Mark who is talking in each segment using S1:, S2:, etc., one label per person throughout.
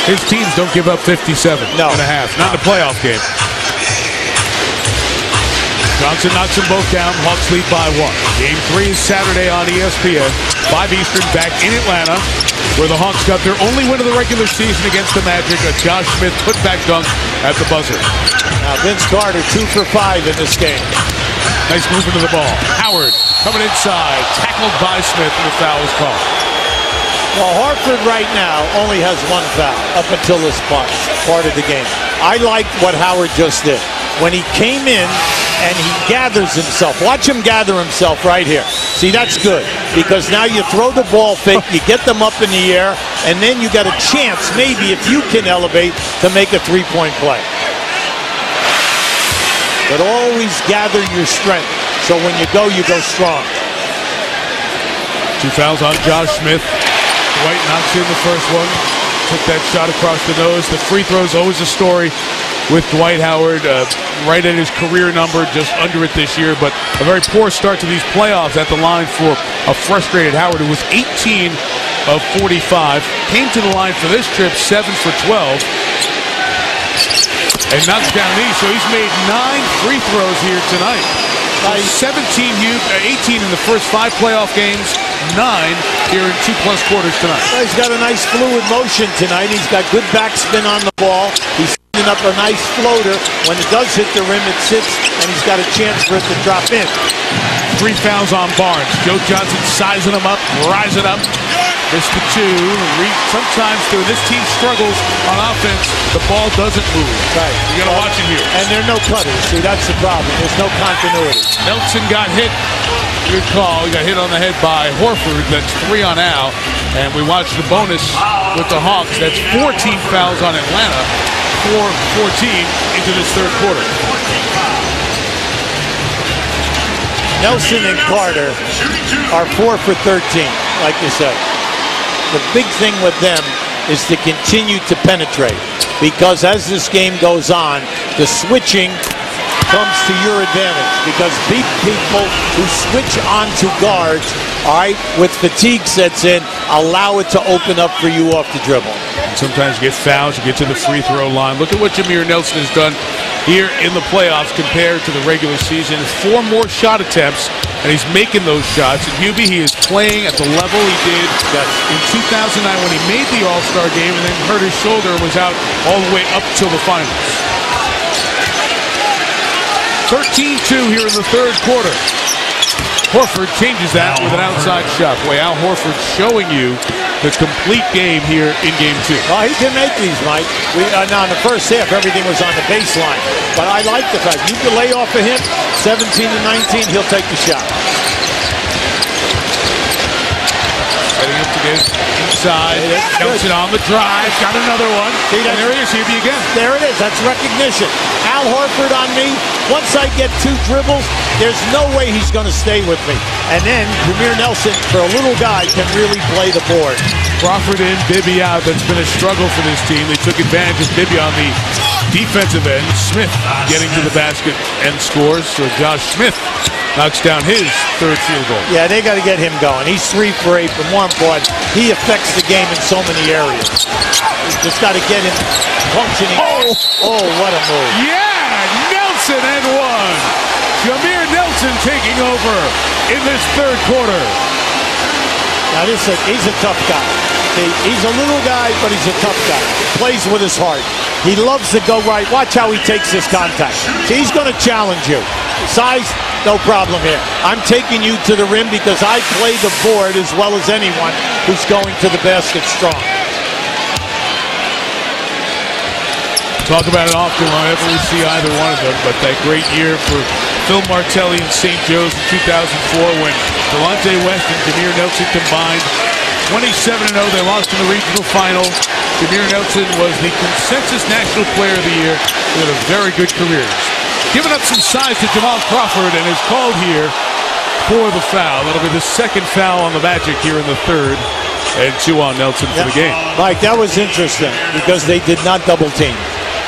S1: His teams don't give up 57 and a half. Not in a playoff game. Johnson knocks them both down. Hawks lead by 1. Game 3 is Saturday on ESPN. 5 Eastern back in Atlanta, where the Hawks got their only win of the regular season against the Magic. A Josh Smith putback dunk at the buzzer.
S2: Now Vince Carter 2 for 5 in this game.
S1: Nice movement of the ball. Howard coming inside, tackled by Smith, and the foul is called.
S2: Well, Horford right now only has 1 foul up until this part of the game. I liked what Howard just did. When he came in and he gathers himself. Watch him gather himself right here. See, that's good, because now you throw the ball fake, you get them up in the air, and then you got a chance, maybe if you can elevate, to make a three-point play. But always gather your strength, so when you go strong.
S1: 2 fouls on Josh Smith. Dwight knocks in the first one. Took that shot across the nose. The free throw's always a story with Dwight Howard, right at his career number, just under it this year, but a very poor start to these playoffs at the line for a frustrated Howard, who was 18 of 45, came to the line for this trip 7 for 12, and knocks down these, so he's made 9 free throws here tonight. 18 in the first 5 playoff games, 9 here in 2+ quarters tonight.
S2: Well, he's got a nice fluid motion tonight. He's got good backspin on the ball. He's up a nice floater. When it does hit the rim, it sits, and he's got a chance for it to drop in.
S1: 3 fouls on Barnes. Joe Johnson sizing him up, rising up. Missed the 2. Sometimes when this team struggles on offense, the ball doesn't move.
S2: Right.
S1: You got to watch it here.
S2: And there are no cutters. See, that's the problem. There's no continuity.
S1: Nelson got hit. Good call. He got hit on the head by Horford. That's 3 on Al. And we watched the bonus with the Hawks. That's 14 fouls on Atlanta. 4-14 into this third quarter.
S2: Nelson and Carter are 4 for 13, like you said. The big thing with them is to continue to penetrate, because as this game goes on, the switching comes to your advantage, because big people who switch onto guards, all right, with fatigue sets in, allow it to open up for you off the dribble.
S1: Sometimes you get fouls, you get to the free throw line. Look at what Jameer Nelson has done here in the playoffs compared to the regular season. 4 more shot attempts, and he's making those shots. And Hubie, he is playing at the level he did in 2009 when he made the All-Star game and then hurt his shoulder and was out all the way up till the finals. 13-2 here in the third quarter. Horford changes that with an outside shot. Boy, Al Horford showing you the complete game here in Game 2.
S2: Well, he can make these, Mike. Now, in the first half, everything was on the baseline. But I like the fact you can lay off of him, 17-19, he'll take the shot.
S1: Setting up to get inside. Nelson on the drive. Got another one. See, and there it is, Hubie again.
S2: There it is. That's recognition. Al Horford on me. Once I get 2 dribbles, there's no way he's going to stay with me. And then Jameer Nelson, for a little guy, can really play the board.
S1: Crawford in, Bibby out. That's been a struggle for this team. They took advantage of Bibby on the defensive end. Smith getting to the basket and scores. So Josh Smith knocks down his 3rd field goal.
S2: Yeah, they got to get him going. He's 3 for 8, but more important, he affects the game in so many areas. Just got to get him functioning. Oh, what a move.
S1: Yeah, Nelson and 1. Jameer Nelson taking over in this third quarter.
S2: Now, he's a tough guy. He's a little guy, but he's a tough guy. Plays with his heart. He loves to go right. Watch how he takes this contact. See, he's going to challenge you. Size, no problem here. I'm taking you to the rim because I play the board as well as anyone who's going to the basket strong.
S1: Talk about it often whenever we see either one of them, but that great year for Phil Martelli and St. Joe's in 2004 when Delonte West and Jameer Nelson combined 27-0. They lost in the regional final. Jameer Nelson was the consensus National Player of the Year. He had a very good career. Giving up some size to Jamal Crawford and is called here for the foul. That'll be the 2nd foul on the Magic here in the 3rd, and 2 on Nelson for the game.
S2: Mike, that was interesting because they did not double team.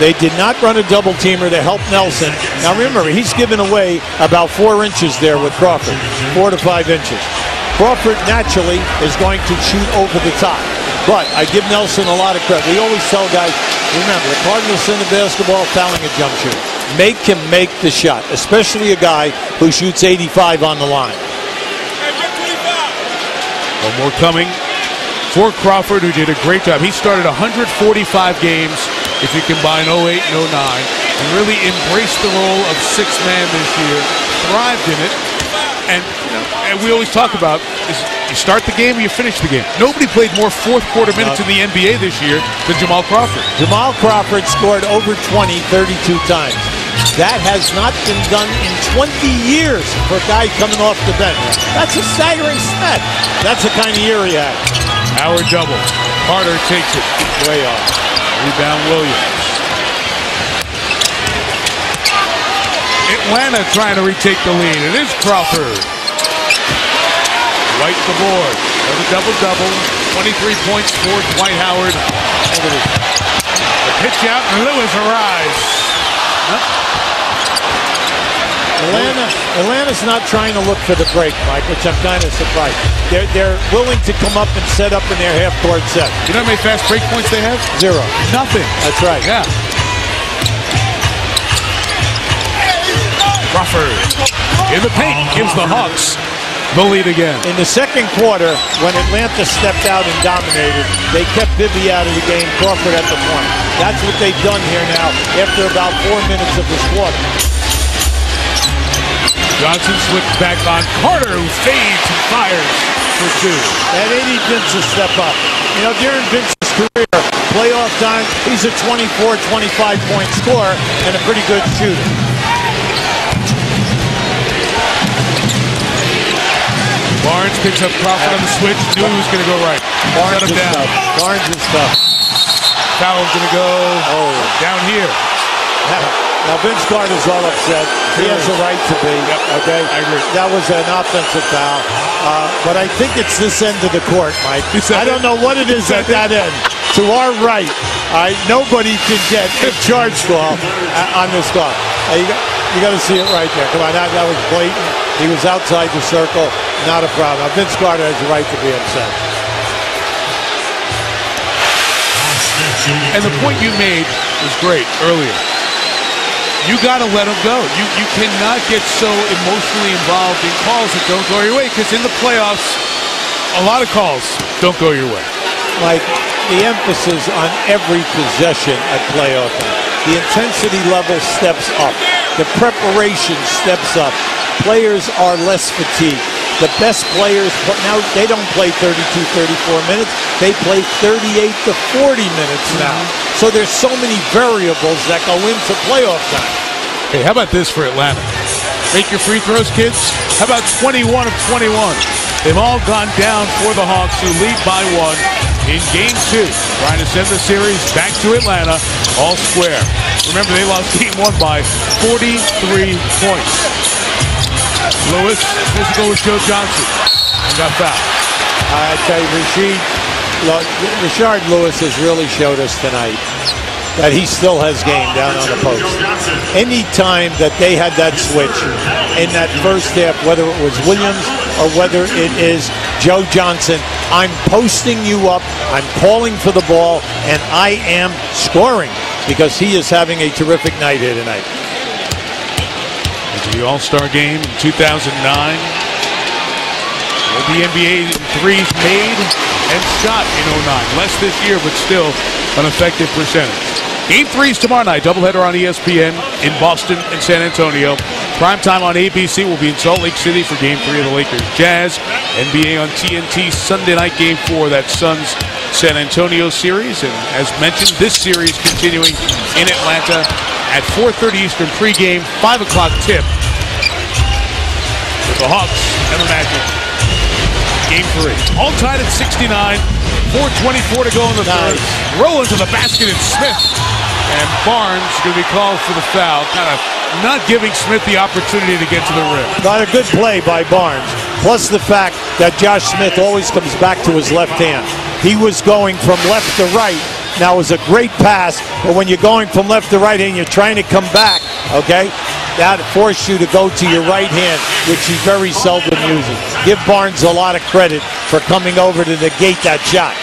S2: They did not run a double teamer to help Nelson. Now remember, he's given away about 4 inches there with Crawford, 4 to 5 inches. Crawford naturally is going to shoot over the top. But I give Nelson a lot of credit. We always tell guys, remember, the Cardinals send the basketball, fouling a jump shooter. Make him make the shot, especially a guy who shoots 85 on the line.
S1: One more coming for Crawford, who did a great job. He started 145 games, if you combine 08 and 09, and really embraced the role of six-man this year, thrived in it. And, and we always talk about is you start the game or you finish the game. Nobody played more fourth-quarter minutes in the NBA this year than Jamal Crawford.
S2: Jamal Crawford scored over 20 32 times. That has not been done in 20 years for a guy coming off the bench. That's a staggering stat. That's the kind of year he had.
S1: Howard double. Carter takes it.
S2: Way off.
S1: Rebound Williams. Atlanta trying to retake the lead. It is Crawford. White the board. Another double-double. 23 points for Dwight Howard. The pitch out, and Lewis arrives.
S2: Atlanta's not trying to look for the break, Mike, which I'm kind of surprised. They're willing to come up and set up in their half-court set.
S1: You know how many fast break points they have?
S2: 0.
S1: Nothing.
S2: That's right.
S1: Yeah. Crawford in the paint gives the Hawks the lead again.
S2: In the second quarter, when Atlanta stepped out and dominated, they kept Bibby out of the game, Crawford at the point. That's what they've done here now after about 4 minutes of this quarter.
S1: Johnson slips back on Carter, who fades and fires for two.
S2: And they need Vince to step up. You know, during Vince's career, playoff time, he's a 24, 25-point scorer and a pretty good shooter.
S1: Barnes picks up Crawford on the switch. Knew he was going to go right.
S2: Barnes is tough. Barnes is tough.
S1: Foul's going to go down here.
S2: Now, Vince Carter's all upset. He has a right to be. Okay?
S1: I agree.
S2: That was an offensive foul. But I think it's this end of the court, Mike. I don't know what it is at that end. To our right, nobody can get a charge call on this call. You got to see it right there. Come on, that was blatant. He was outside the circle. Not a problem. Now, Vince Carter has the right to be upset.
S1: And the point you made was great earlier. You got to let him go. You cannot get so emotionally involved in calls that don't go your way, because in the playoffs, a lot of calls don't go your way.
S2: Like the emphasis on every possession at playoff time. The intensity level steps up. The preparation steps up. Players are less fatigued. The best players, now they don't play 32, 34 minutes. They play 38 to 40 minutes now. So there's so many variables that go into playoff time.
S1: Hey, how about this for Atlanta? Make your free throws, kids. How about 21 of 21? They've all gone down for the Hawks, who lead by 1 in Game 2. Trying to send the series back to Atlanta, all square. Remember, they lost Game 1 by 43 points. Lewis, physical with Joe Johnson, and got fouled.
S2: I tell you, Rashard Lewis has really showed us tonight that he still has game down on the post. Any time that they had that switch in that first half, whether it was Williams or whether it is Joe Johnson, I'm posting you up, I'm calling for the ball, and I am scoring because he is having a terrific night here tonight.
S1: The All-Star game in 2009. The NBA threes made and shot in 09. Less this year, but still an effective percentage. Game 3 is tomorrow night. Doubleheader on ESPN in Boston and San Antonio. Primetime on ABC will be in Salt Lake City for Game 3 of the Lakers Jazz. NBA on TNT Sunday night Game 4, that Suns San Antonio series. And as mentioned, this series continuing in Atlanta at 4:30 Eastern pregame, 5 o'clock tip with the Hawks and the Magic. Game 3. All tied at 69. 4:24 to go in the third. Rolling to the basket, and Smith. And Barnes going to be called for the foul. Kind of not giving Smith the opportunity to get to the rim.
S2: Not a good play by Barnes. Plus the fact that Josh Smith always comes back to his left hand. He was going from left to right. Now, it was a great pass, but when you're going from left to right and you're trying to come back, okay, that forced you to go to your right hand, which he very seldom uses. Give Barnes a lot of credit for coming over to negate that shot.